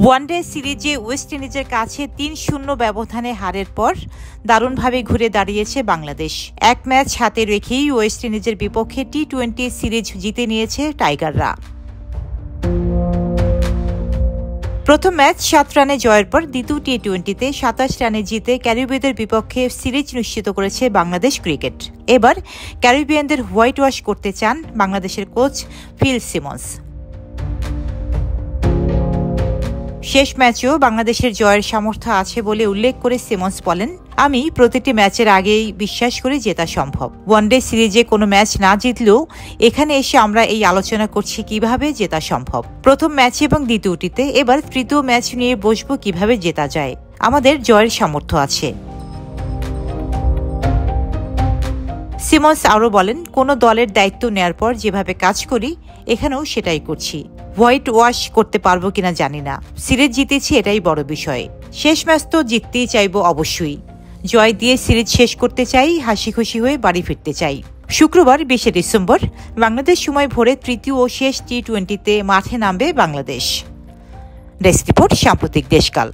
One day সিরিজে West ইন্ডিজের কাছে ৩-০ ব্যবধানে হারের পর দারুণভাবে ঘুরে দাঁড়িয়েছে বাংলাদেশ। এক ম্যাচ হাতে রেখেই ওয়েস্ট ইন্ডিজের বিপক্ষে টি-20 সিরিজ জিতে নিয়েছে টাইগাররা। প্রথম ম্যাচ ৭ রানে জয়ের পর দ্বিতীয় টি-20তে ২৭ রানে জিতে ক্যারিবীয়দের বিপক্ষে সিরিজ নিশ্চিত করেছে বাংলাদেশ ক্রিকেট। এবার ক্যারিবিয়ানদের হোয়াইট ওয়াশ করতে চান বাংলাদেশের কোচ ফিল সিমন্স। শেষ ম্যাচেও বাংলাদেশের জয়ের সামর্থ্য আছে বলে উল্লেখ করে সিমন্স বলেন, আমি প্রতিটি ম্যাচের আগেই বিশ্বাস করি জেতা সম্ভব। ওয়ানডে সিরিজে কোনো ম্যাচ না জিতলেও এখানে এসে আমরা এই আলোচনা করছি কিভাবে জেতা সম্ভব। প্রথম ম্যাচ এবং দ্বিতীয়টিতে, এবার তৃতীয় ম্যাচ নিয়ে বসবো কিভাবে জেতা যায়। আমাদের জয়ের সামর্থ্য আছে। সিমন্স আরও বলেন, কোনো দলের দায়িত্ব নেয়ার পর যেভাবে কাজ করি এখানেও সেটাই করছি। হোয়াইট ওয়াশ করতে পারবো কিনা জানি না, সিরিজ জিতেছি এটাই বড় বিষয়। শেষ ম্যাচ তো জিততেই চাইবো অবশ্যই। জয় দিয়ে সিরিজ শেষ করতে চাই, হাসি খুশি হয়ে বাড়ি ফিরতে চাই। শুক্রবার ২০শে ডিসেম্বর বাংলাদেশ সময় ভোরে তৃতীয় ও শেষ টি-20তে মাঠে নামবে বাংলাদেশ। ডেস্ক রিপোর্ট, সাম্প্রতিক দেশকাল।